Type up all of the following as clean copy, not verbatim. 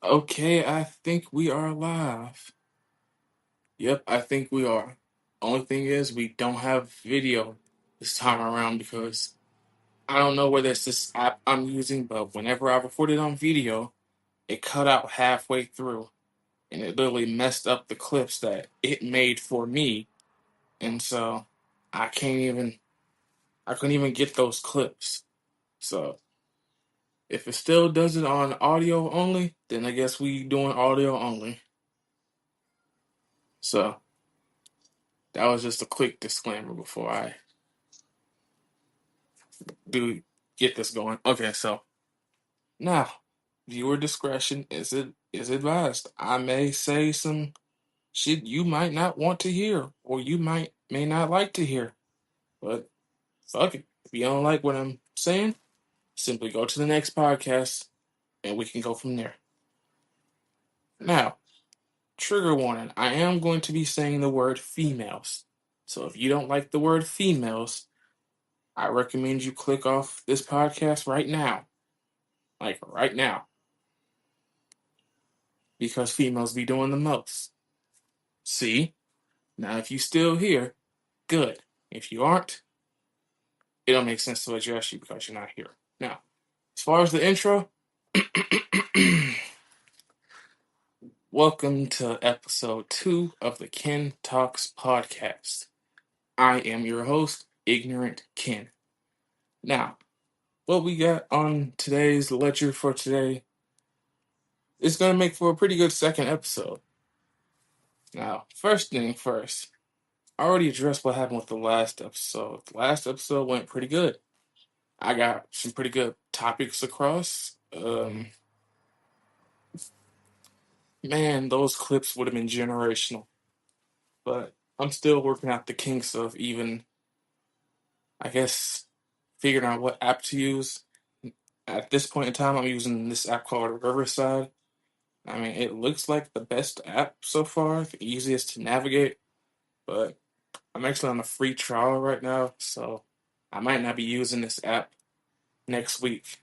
Okay, I think we are live. Yep, I think we are. Only thing is, we don't have video this time around because I don't know whether it's this app I'm using, but whenever I recorded on video, it cut out halfway through and it literally messed up the clips that it made for me. And so I can't even, I couldn't even get those clips. So if it still does it on audio only, then I guess we doing audio only. So that was just a quick disclaimer before I do get this going. Okay, so now viewer discretion is advised. I may say some shit you might not want to hear or you may not like to hear. But fuck it. If you don't like what I'm saying, simply go to the next podcast and we can go from there. Now, trigger warning. I am going to be saying the word females. So if you don't like the word females, I recommend you click off this podcast right now. Like right now. Because females be doing the most. See? Now, if you still here, good. If you aren't, it don't make sense to address you because you're not here. Now, as far as the intro, welcome to episode 2 of the Ken Talks podcast. I am your host, Ignorant Ken. Now, what we got on today's ledger for today is going to make for a pretty good second episode. Now, first thing first, I already addressed what happened with the last episode. The last episode went pretty good. I got some pretty good topics across. Man, those clips would have been generational. But I'm still working out the kinks of even, I guess, figuring out what app to use. At this point in time, I'm using this app called Riverside. I mean, it looks like the best app so far, the easiest to navigate, but I'm actually on a free trial right now, so I might not be using this app next week.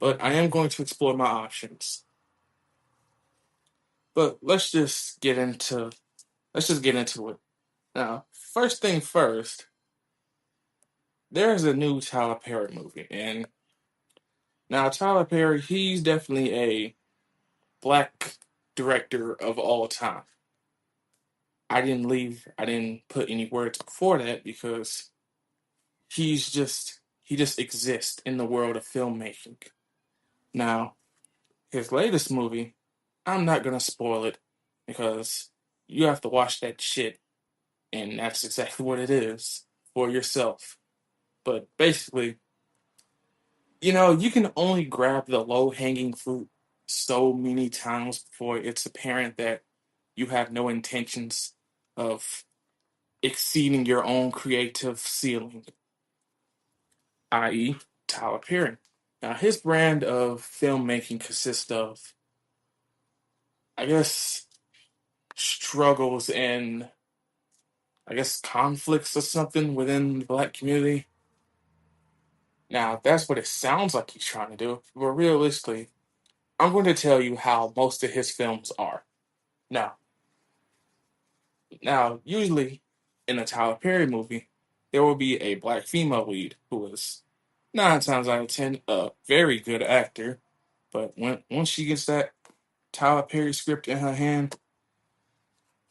But I am going to explore my options. But let's just get into it. Now, first thing first, there's a new Tyler Perry movie, and now Tyler Perry, he's definitely a black director of all time. I didn't put any words before that because he just exists in the world of filmmaking. Now, his latest movie, I'm not gonna spoil it because you have to watch that shit, and that's exactly what it is for yourself. But basically, you can only grab the low hanging fruit so many times before it's apparent that you have no intentions of exceeding your own creative ceiling, i.e., Tyler Perry. Now, his brand of filmmaking consists of, I guess, struggles and, I guess, conflicts or something within the black community. Now, that's what it sounds like he's trying to do, but realistically, I'm going to tell you how most of his films are. Now, usually in a Tyler Perry movie, there will be a black female lead who is 9 times out of 10 a very good actor, but once she gets that Tyler Perry script in her hand,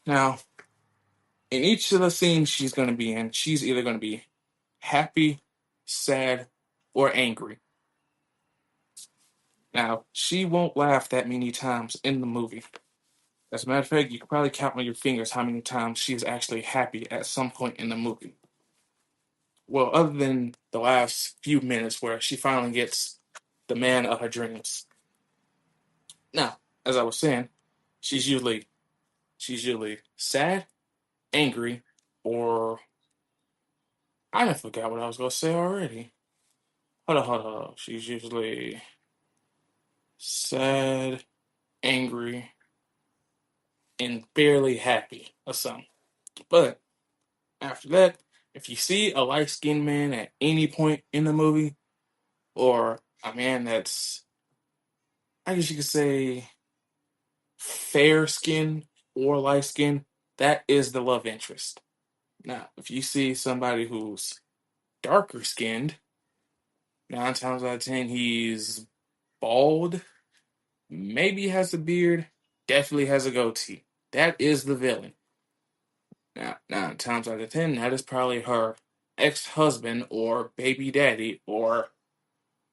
now in each of the scenes she's going to be in, she's either going to be happy, sad, or angry. Now, she won't laugh that many times in the movie. As a matter of fact, you can probably count on your fingers how many times she's actually happy at some point in the movie. Well, other than the last few minutes where she finally gets the man of her dreams. Now, as I was saying, she's usually sad, angry, or I forgot what I was gonna say already. Hold on. She's usually sad, angry, and barely happy or something. But after that, if you see a light skinned man at any point in the movie, or a man that's, I guess you could say, fair skin or light skin, that is the love interest. Now, if you see somebody who's darker skinned, 9 times out of 10, he's bald, maybe has a beard, definitely has a goatee. That is the villain. Now, 9 times out of 10, that is probably her ex-husband or baby daddy or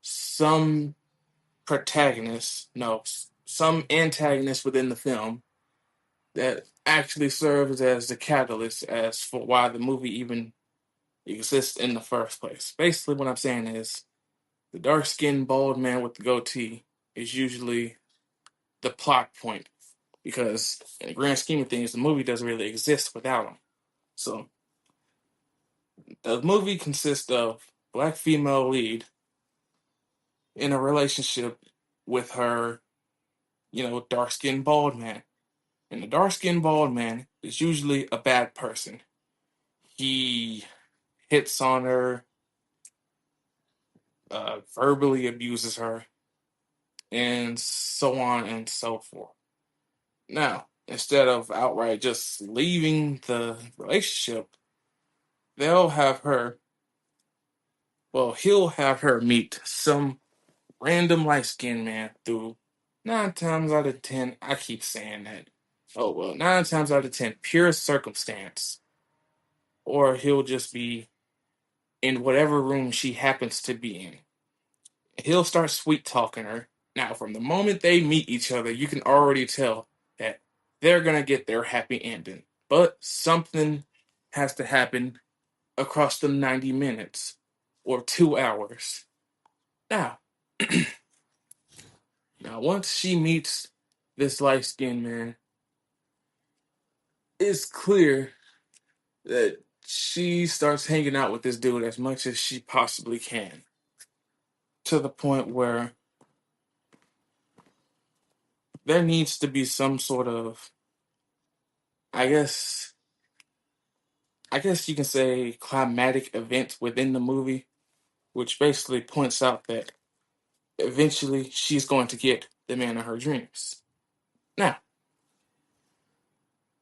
some protagonist, no, some antagonist within the film that actually serves as the catalyst as for why the movie even exists in the first place. Basically, what I'm saying is the dark-skinned bald man with the goatee is usually the plot point because, in the grand scheme of things, the movie doesn't really exist without him. So, the movie consists of black female lead in a relationship with her, dark skinned bald man. And the dark skinned bald man is usually a bad person. He hits on her, verbally abuses her, and so on and so forth. Now, instead of outright just leaving the relationship, they'll have her, he'll have her meet some random light skinned man through 9 times out of 10. I keep saying that. Oh, well, 9 times out of 10, pure circumstance. Or he'll just be in whatever room she happens to be in. He'll start sweet talking her. Now, from the moment they meet each other, you can already tell that they're going to get their happy ending. But something has to happen across the 90 minutes or 2 hours. Now, once she meets this light skinned man, it's clear that she starts hanging out with this dude as much as she possibly can. To the point where there needs to be some sort of, I guess, you can say climatic event within the movie, which basically points out that eventually she's going to get the man of her dreams. Now,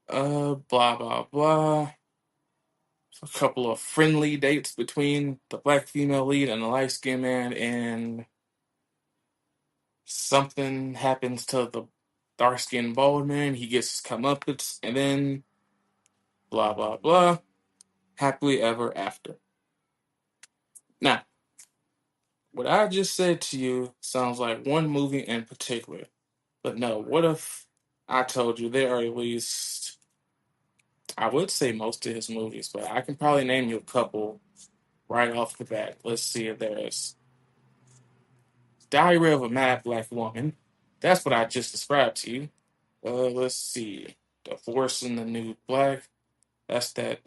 blah blah blah. A couple of friendly dates between the black female lead and the light skinned man, and something happens to the dark skinned bald man. He gets his comeuppance, and then blah blah blah. Happily ever after. Now, what I just said to you sounds like one movie in particular. But no, what if I told you there are at least, I would say most of his movies, but I can probably name you a couple right off the bat. Let's see if there's Diary of a Mad Black Woman. That's what I just described to you. Let's see. The Force in the New Black. That's that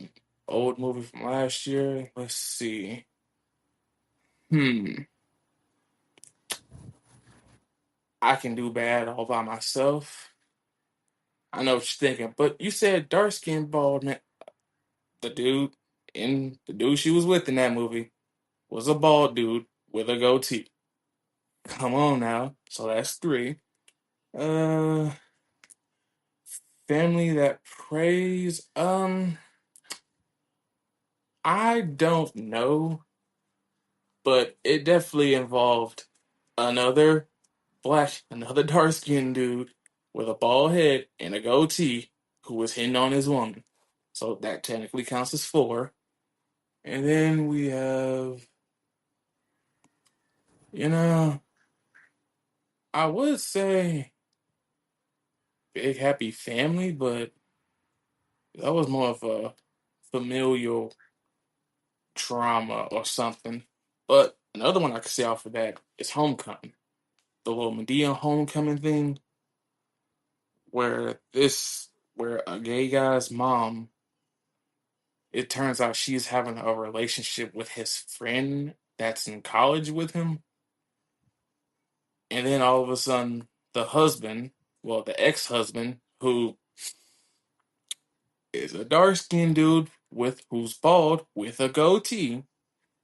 old movie from last year. Let's see. Hmm. I Can Do Bad All by Myself. I know what you're thinking, but you said dark skinned bald man. The dude she was with in that movie was a bald dude with a goatee. Come on now. So that's three. Uh Family That Prays. I don't know, but it definitely involved another another dark skinned dude with a bald head and a goatee who was hitting on his woman. So that technically counts as four. And then we have, you know, I would say Big Happy Family, but that was more of a familial drama or something. But another one I could say off of that is Homecoming. The little Medea homecoming thing where a gay guy's mom, it turns out she's having a relationship with his friend that's in college with him. And then all of a sudden the husband, the ex-husband, who is a dark-skinned dude who's bald with a goatee,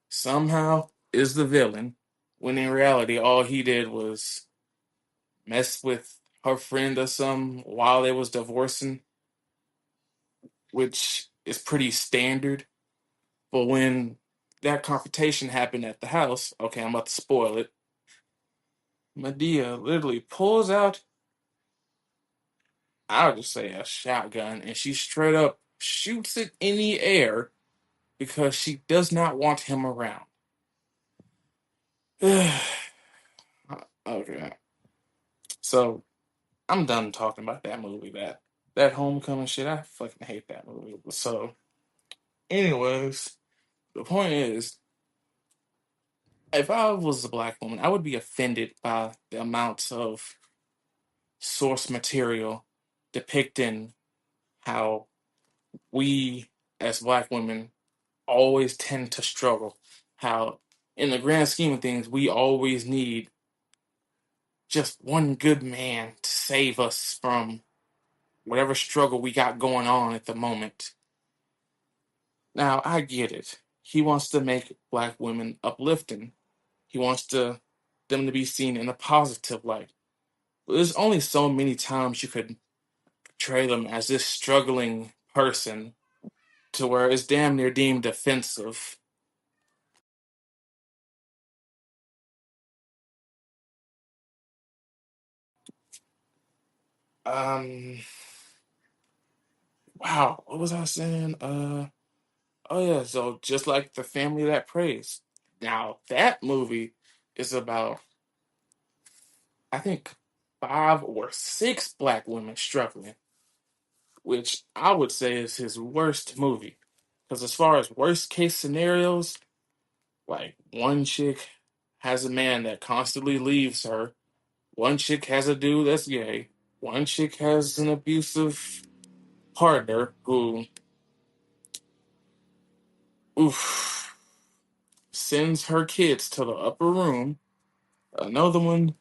somehow is the villain, when in reality all he did was mess with her friend or something while they was divorcing, which is pretty standard. But when that confrontation happened at the house, okay, I'm about to spoil it. Medea literally pulls out, I'll just say a shotgun, and she straight up shoots it in the air because she does not want him around. Okay, so I'm done talking about that movie. That homecoming shit, I fucking hate that movie. So, anyways, the point is, if I was a black woman, I would be offended by the amounts of source material depicting how we as black women always tend to struggle. How, in the grand scheme of things, we always need just one good man to save us from whatever struggle we got going on at the moment. Now, I get it. He wants to make black women uplifting. He wants them to be seen in a positive light. But there's only so many times you could portray them as this struggling person to where it's damn near deemed offensive. Um, wow, what was I saying? Oh yeah, so just like the family that prays. Now that movie is about, I think, 5 or 6 black women struggling, which I would say is his worst movie. Because as far as worst case scenarios, like one chick has a man that constantly leaves her, one chick has a dude that's gay, one chick has an abusive partner who, oof, sends her kids to the upper room. Another one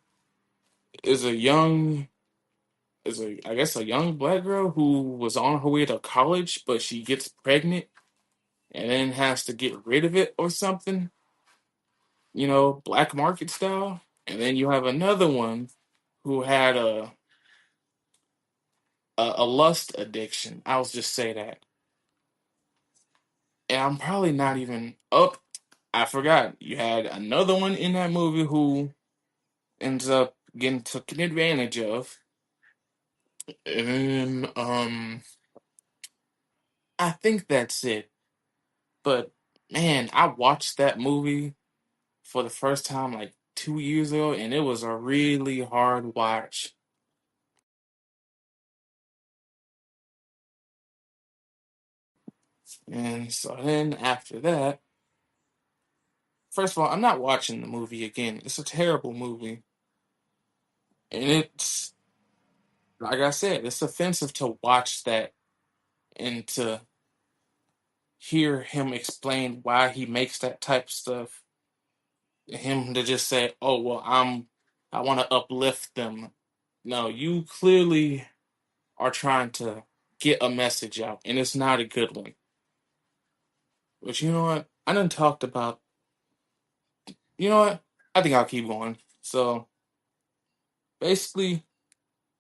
is a young is a I guess a young black girl who was on her way to college, but she gets pregnant and then has to get rid of it or something, black market style. And then you have another one who had a lust addiction. I'll just say that. And I'm probably not even up. I forgot. You had another one in that movie who ends up getting taken advantage of. And I think that's it. But man, I watched that movie for the first time like 2 years ago, and it was a really hard watch. And so then after that, first of all, I'm not watching the movie again. It's a terrible movie. And it's, like I said, it's offensive to watch that and to hear him explain why he makes that type of stuff. Him to just say, oh, well, I want to uplift them. No, you clearly are trying to get a message out, and it's not a good one. But you know what? I done talked about, you know what? I think I'll keep going. So basically,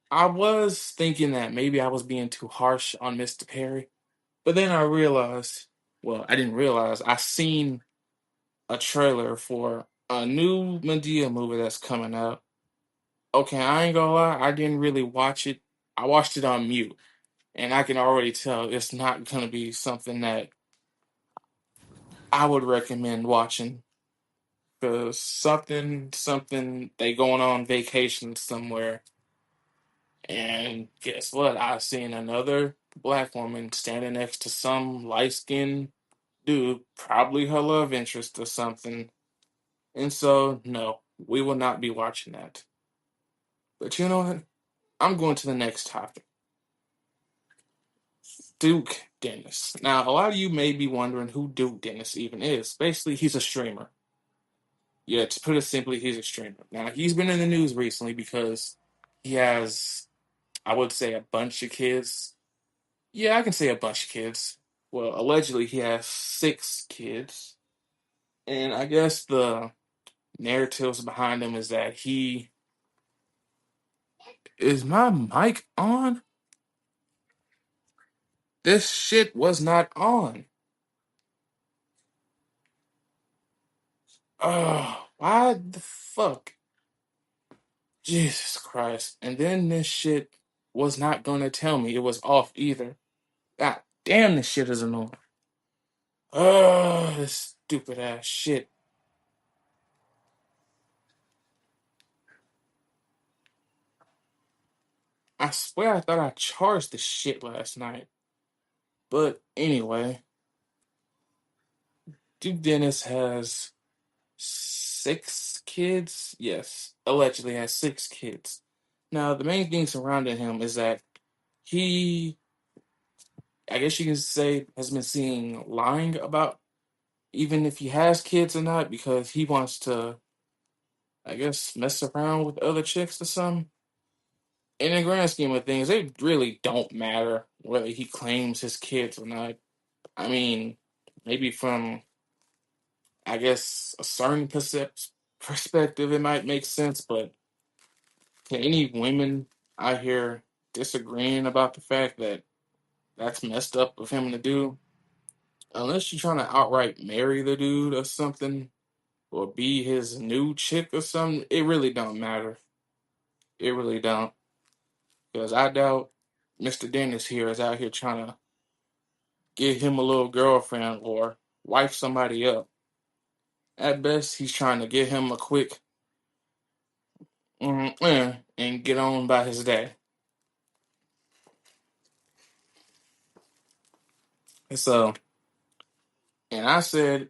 I was thinking that maybe I was being too harsh on Mr. Perry, but then I realized, well, I didn't realize, I seen a trailer for a new Medea movie that's coming out. Okay, I ain't gonna lie, I didn't really watch it. I watched it on mute, and I can already tell it's not gonna be something that I would recommend watching. Because something, they going on vacation somewhere, and guess what? I seen another black woman standing next to some light skinned dude, probably her love interest or something. And so, no, we will not be watching that. But you know what? I'm going to the next topic. Duke Dennis. Now, a lot of you may be wondering who Duke Dennis even is. Basically, he's a streamer. Yeah, to put it simply, he's a streamer. Now, he's been in the news recently because he has, I would say, a bunch of kids. Yeah, I can say a bunch of kids. Well, allegedly, he has 6 kids. And I guess the narratives behind him is that he Is my mic on? This shit was not on. Why the fuck? Jesus Christ. And then this shit was not gonna tell me it was off either. God damn, this shit is annoying. This stupid ass shit. I swear I thought I charged the shit last night. But anyway, Duke Dennis has 6 kids. Yes, allegedly has 6 kids. Now, the main thing surrounding him is that he, I guess you can say, has been seen lying about even if he has kids or not because he wants to, I guess, mess around with other chicks or something. In the grand scheme of things, it really don't matter whether he claims his kids or not. I mean, maybe from, I guess, a certain perspective, it might make sense, but to any women out here disagreeing about the fact that that's messed up of him to do, unless you're trying to outright marry the dude or something, or be his new chick or something, it really don't matter. It really don't. Because I doubt Mr. Dennis here is out here trying to get him a little girlfriend or wife somebody up. At best, he's trying to get him a quick and get on by his day. And so, and I said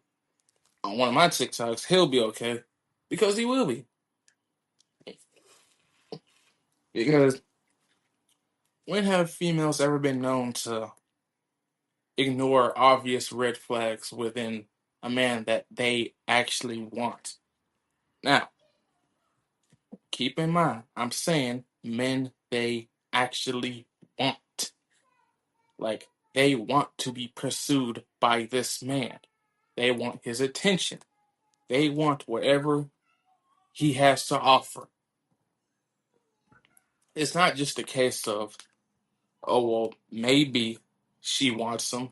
on one of my TikToks, he'll be okay because he will be. Because when have females ever been known to ignore obvious red flags within a man that they actually want? Now, keep in mind, I'm saying men they actually want. Like, they want to be pursued by this man. They want his attention. They want whatever he has to offer. It's not just a case of, oh, well, maybe she wants him.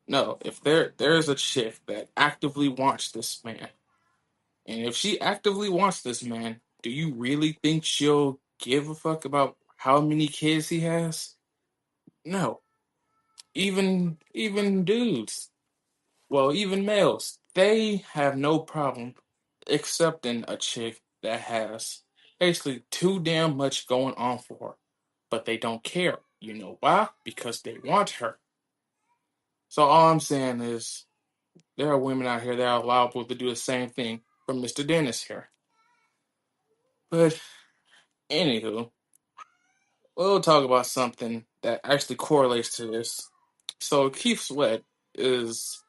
No, if there's a chick that actively wants this man, and if she actively wants this man, do you really think she'll give a fuck about how many kids he has? No. Even dudes, well, even males, they have no problem accepting a chick that has basically too damn much going on for her, but they don't care. You know why? Because they want her. So all I'm saying is there are women out here that are liable to do the same thing from Mr. Dennis here. But anywho, we'll talk about something that actually correlates to this. So Keith Sweat is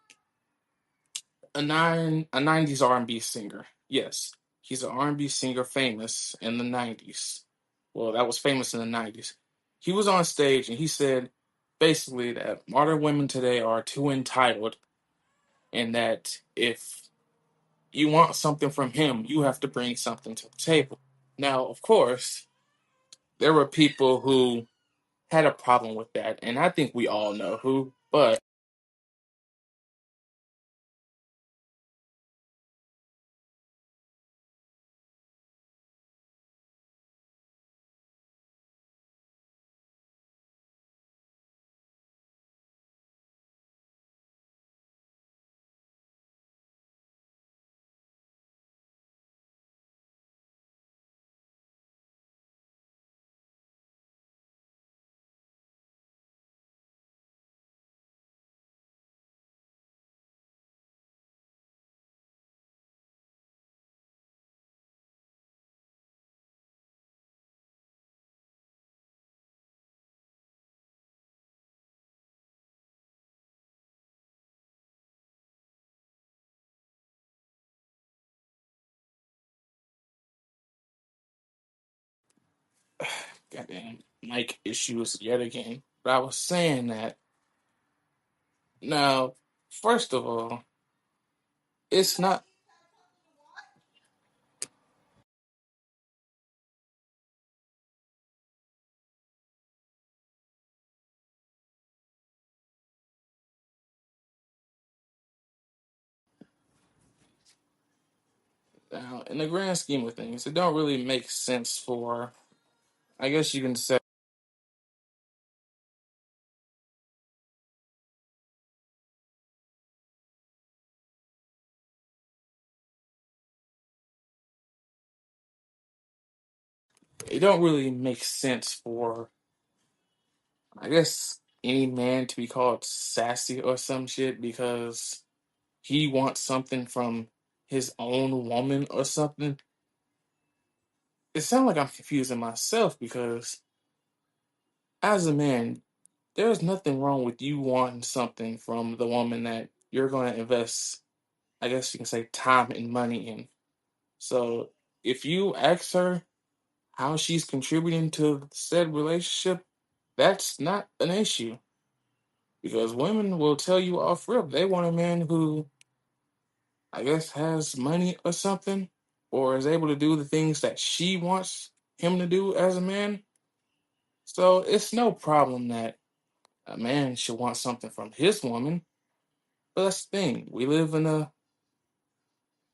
a 90s R&B singer. Yes, he's an R&B singer famous in the 90s. Well, that was famous in the 90s. He was on stage and he said basically that modern women today are too entitled and that if you want something from him, you have to bring something to the table. Now, of course, there were people who had a problem with that, and I think we all know who, but goddamn mic issues yet again. But I was saying that now, first of all, it's not. Now, in the grand scheme of things, it don't really make sense for, I guess you can say, it don't really make sense for, I guess, any man to be called sassy or some shit because he wants something from his own woman or something. It sounds like I'm confusing myself because as a man, there's nothing wrong with you wanting something from the woman that you're going to invest, I guess you can say, time and money in. So if you ask her how she's contributing to said relationship, that's not an issue because women will tell you off rip they want a man who, I guess, has money or something, or is able to do the things that she wants him to do as a man. So it's no problem that a man should want something from his woman. But that's the thing. We live in a,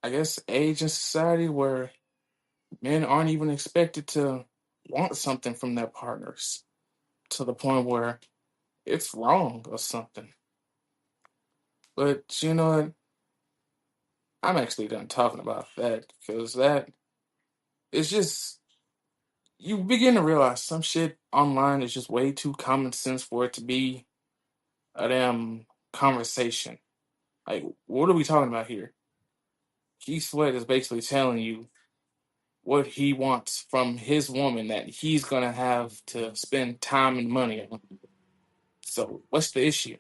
I guess, age and society where men aren't even expected to want something from their partners to the point where it's wrong or something. But you know what? I'm actually done talking about that because that is just, you begin to realize some shit online is just way too common sense for it to be a damn conversation. Like, what are we talking about here? Keith Sweat is basically telling you what he wants from his woman that he's gonna have to spend time and money on. So what's the issue?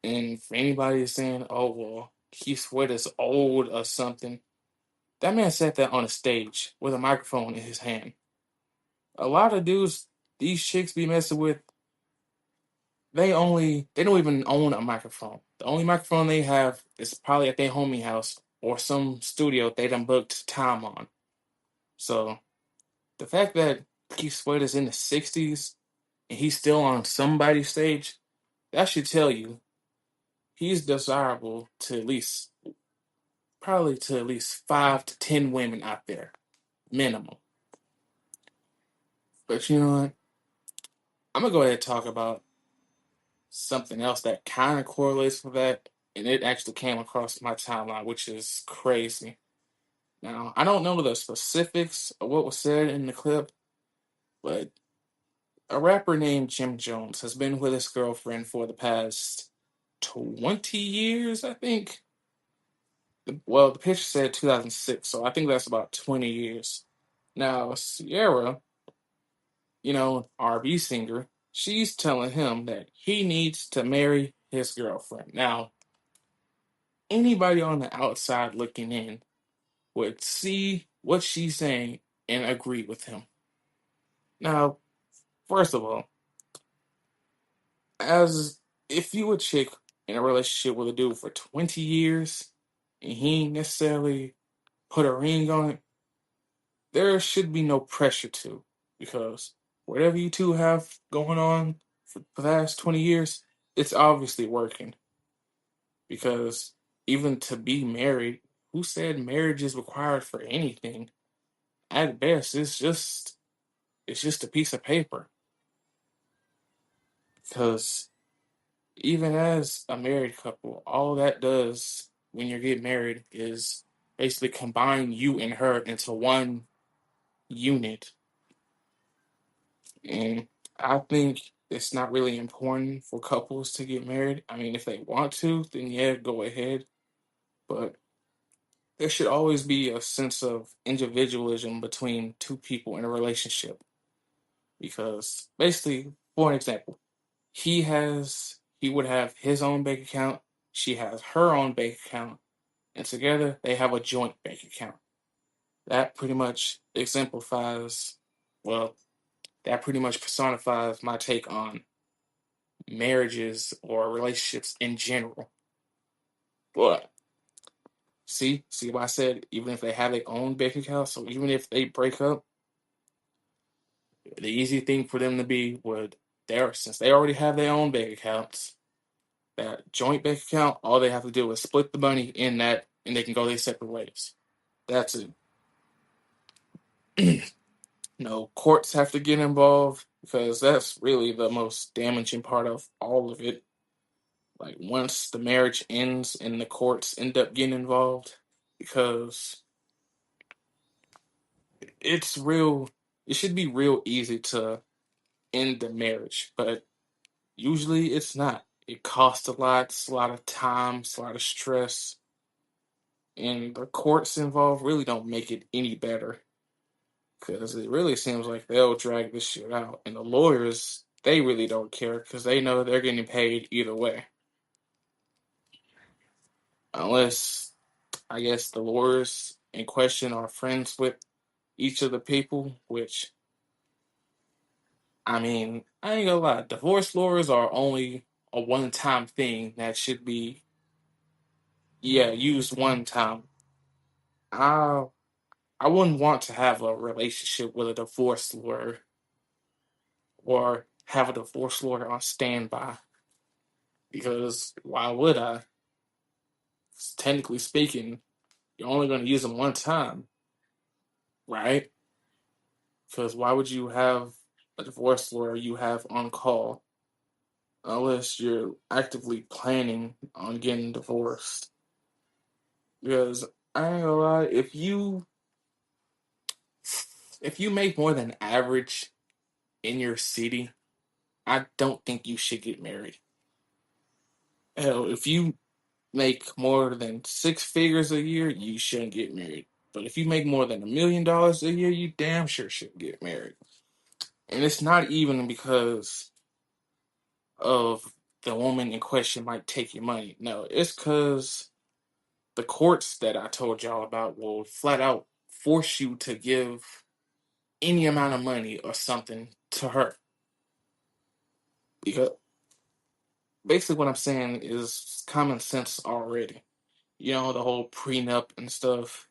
And for anybody that's saying, "Oh well, Keith Sweat is old or something," that man sat there on a stage with a microphone in his hand. A lot of dudes these chicks be messing with, they don't even own a microphone. The only microphone they have is probably at their homie house or some studio they done booked time on. So the fact that Keith Sweat is in the 60s and he's still on somebody's stage, that should tell you he's desirable to at least, probably to at least 5 to 10 women out there, minimum. But you know what? I'm gonna go ahead and talk about something else that kind of correlates with that, and it actually came across my timeline, which is crazy. Now, I don't know the specifics of what was said in the clip, but a rapper named Jim Jones has been with his girlfriend for the past 20 years, I think. Well, the picture said 2006, so I think that's about 20 years. Now, Sierra, R&B singer, she's telling him that he needs to marry his girlfriend. Now, anybody on the outside looking in would see what she's saying and agree with him. Now, first of all, as if you a chick in a relationship with a dude for 20 years and he ain't necessarily put a ring on it, there should be no pressure to, because whatever you two have going on for the past 20 years, it's obviously working. Because even to be married, who said marriage is required for anything? At best, it's just a piece of paper. Because even as a married couple, all that does when you get married is basically combine you and her into one unit. And I think it's not really important for couples to get married. I mean, if they want to, then yeah, go ahead. But there should always be a sense of individualism between two people in a relationship. Because basically, for an example, he would have his own bank account, she has her own bank account, and together they have a joint bank account. That pretty much exemplifies, well, that pretty much personifies my take on marriages or relationships in general. But see what I said? Even if they have their own bank account, so even if they break up, the easy thing for them to be would there, since they already have their own bank accounts, that joint bank account, all they have to do is split the money in that and they can go their separate ways. That's it. No, courts have to get involved because that's really the most damaging part of all of it. Like once the marriage ends and the courts end up getting involved, because it's real, it should be real easy to end the marriage, but usually it's not. It costs a lot, it's a lot of time, it's a lot of stress, and the courts involved really don't make it any better because it really seems like they'll drag this shit out, and the lawyers they really don't care because they know they're getting paid either way, unless I guess the lawyers in question are friends with each of the people, which I mean, I ain't gonna lie, divorce lawyers are only a one-time thing that should be, yeah, used one time. I I wouldn't want to have a relationship with a divorce lawyer or have a divorce lawyer on standby because why would I? 'Cause technically speaking, you're only going to use them one time, right? Because why would you have a divorce lawyer you have on call unless you're actively planning on getting divorced? Because I ain't gonna lie, if you make more than average in your city, I don't think you should get married. Hell, if you make more than six figures a year, you shouldn't get married. But if you make more than $1 million a year, you damn sure should get married. And it's not even because of the woman in question might take your money. No, it's because the courts that I told y'all about will flat out force you to give any amount of money or something to her. Because basically what I'm saying is common sense already. You know, the whole prenup and stuff.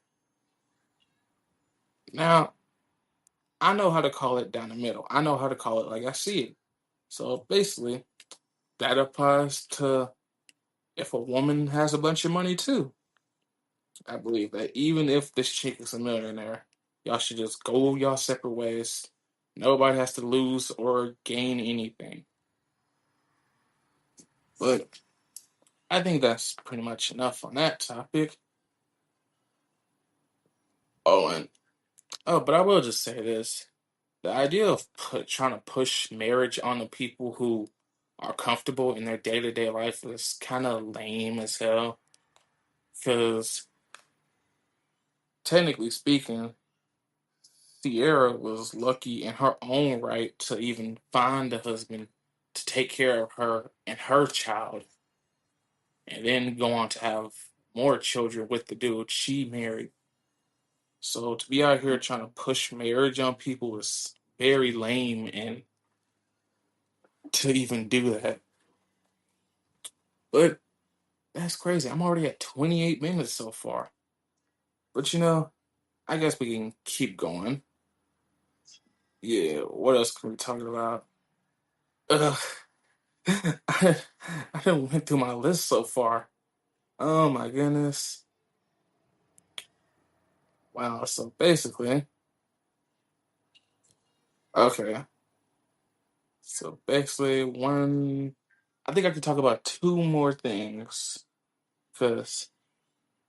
Now, I know how to call it down the middle. I know how to call it like I see it. So basically, that applies to if a woman has a bunch of money too. I believe that even if this chick is a millionaire, y'all should just go y'all separate ways. Nobody has to lose or gain anything. But I think that's pretty much enough on that topic. Oh, and but I will just say this: the idea of trying to push marriage on the people who are comfortable in their day to day life is kind of lame as hell. Because technically speaking, Sierra was lucky in her own right to even find a husband to take care of her and her child, and then go on to have more children with the dude she married. So to be out here trying to push marriage on people is very lame, and to even do that. But that's crazy. I'm already at 28 minutes so far. But I guess we can keep going. Yeah, what else can we talk about? Ugh, I, I done went through my list so far. Oh my goodness. Wow, so basically, okay. So basically, I think I could talk about two more things. Because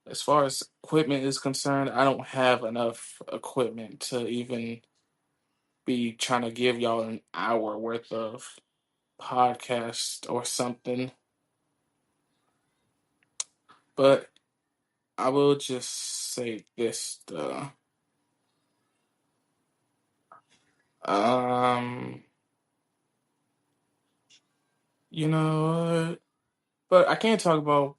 as far as equipment is concerned, I don't have enough equipment to even be trying to give y'all an hour worth of podcast or something. But I will just say this though. Um, you know what? But I can't talk about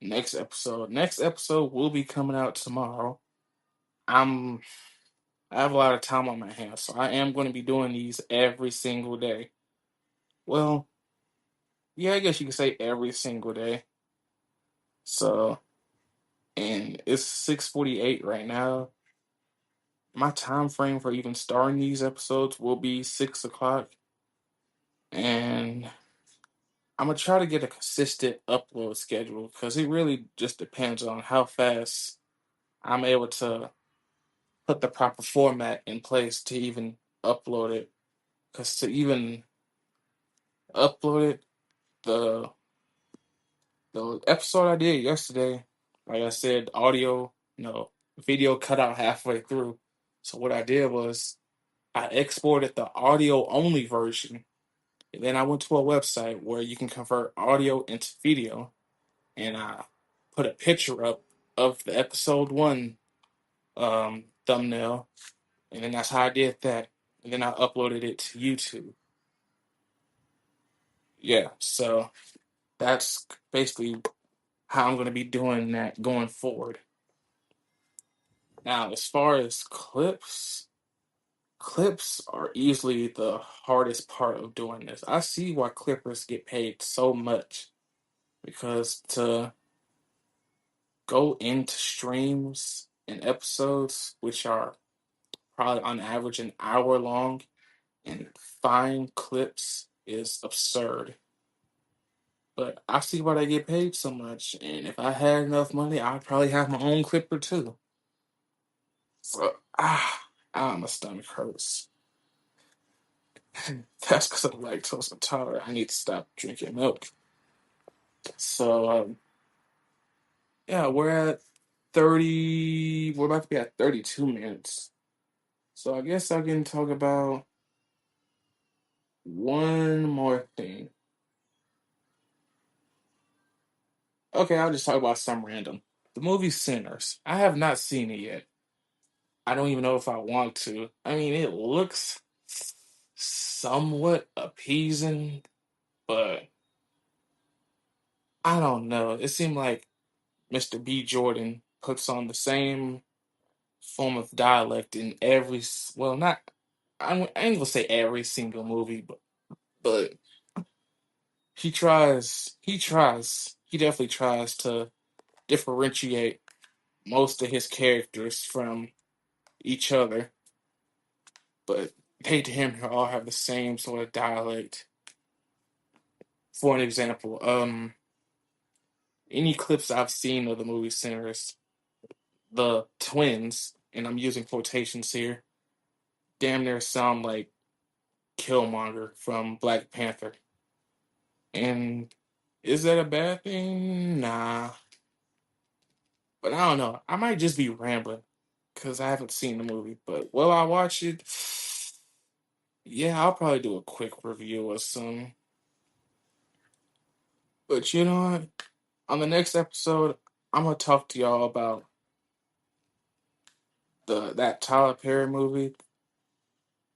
next episode. Next episode will be coming out tomorrow. I'm I have a lot of time on my hands, so I am going to be doing these every single day. Well, yeah, I guess you could say every single day. So, and it's 6:48 right now. My time frame for even starting these episodes will be 6 o'clock, and I'm gonna try to get a consistent upload schedule because it really just depends on how fast I'm able to put the proper format in place to even upload it. Because to even upload it, the the episode I did yesterday, like I said, audio, no, video cut out halfway through. So what I did was I exported the audio only version, and then I went to a website where you can convert audio into video, and I put a picture up of the episode one thumbnail, and then that's how I did that. And then I uploaded it to YouTube. Yeah, so that's basically how I'm going to be doing that going forward. Now, as far as clips are easily the hardest part of doing this. I see why clippers get paid so much because to go into streams and episodes, which are probably on average an hour long, and find clips is absurd. But I see why they get paid so much, and if I had enough money, I'd probably have my own clipper too. So my stomach hurts. That's because I'm lactose intolerant. I need to stop drinking milk. So yeah, we're at 30. We're about to be at 32 minutes. So I guess I can talk about one more thing. Okay, I'll just talk about some random. The movie Sinners. I have not seen it yet. I don't even know if I want to. I mean, it looks somewhat appeasing, but I don't know. It seemed like Mr. B. Jordan puts on the same form of dialect in well, not, I ain't gonna say every single movie, but he definitely tries to differentiate most of his characters from each other, but they damn near all have the same sort of dialect. For an example, any clips I've seen of the movie Sinners, the twins, and I'm using quotations here, damn near sound like Killmonger from Black Panther. And is that a bad thing? Nah. But I don't know. I might just be rambling because I haven't seen the movie. But will I watch it? Yeah, I'll probably do a quick review or some. But you know what? On the next episode, I'm gonna talk to y'all about that Tyler Perry movie,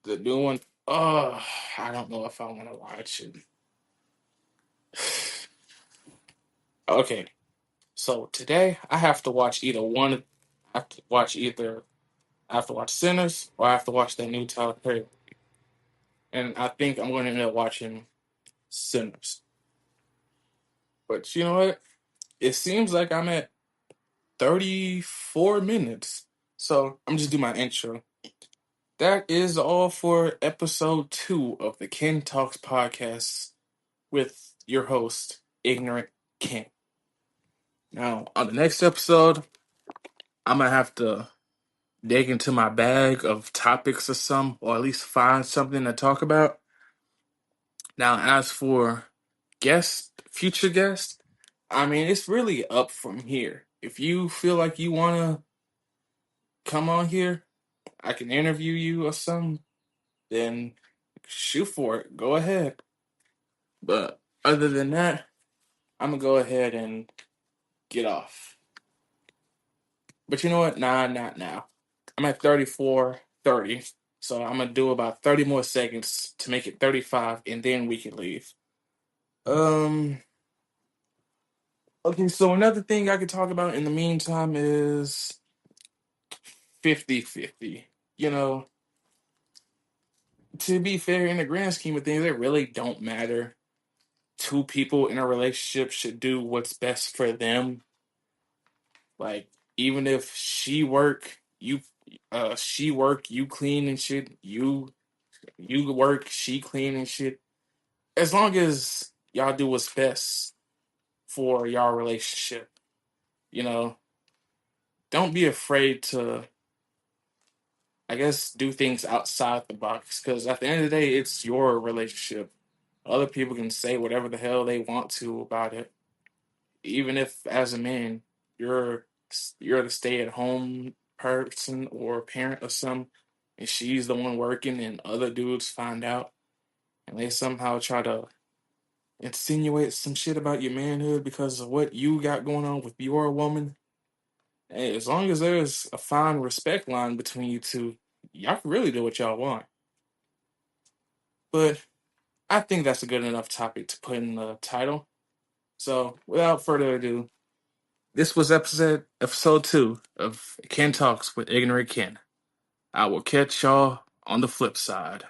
the new one. Oh, I don't know if I want to watch it. Okay, so today I have to watch either one. I have to watch either I have to watch Sinners or I have to watch that new Tyler Perry. And I think I'm going to end up watching Sinners. But you know what? It seems like I'm at 34 minutes. So I'm just do my intro. That is all for episode 2 of the Ken Talks podcast with your host, Ignorant Ken. Now, on the next episode, I'm going to have to dig into my bag of topics or some, or at least find something to talk about. Now, as for future guest, I mean, it's really up from here. If you feel like you want to come on here, I can interview you or something, then shoot for it. Go ahead. But other than that, I'm going to go ahead and get off. But you know what? Nah, not now. I'm at 34:30, so I'm going to do about 30 more seconds to make it 35, and then we can leave. Um, okay, so another thing I could talk about in the meantime is 50-50. You know, to be fair, in the grand scheme of things, it really don't matter. Two people in a relationship should do what's best for them. Like, even if she work, you clean and shit, you work, she clean and shit. As long as y'all do what's best for y'all relationship. You know, don't be afraid to, I guess, do things outside the box because at the end of the day, it's your relationship. Other people can say whatever the hell they want to about it. Even if, as a man, you're you're the stay at home person or parent of some, and she's the one working, and other dudes find out, and they somehow try to insinuate some shit about your manhood because of what you got going on with your woman. Hey, as long as there's a fine respect line between you two, y'all can really do what y'all want. But I think that's a good enough topic to put in the title. So, without further ado, this was episode 2 of Ken Talks with Ignorant Ken. I will catch y'all on the flip side.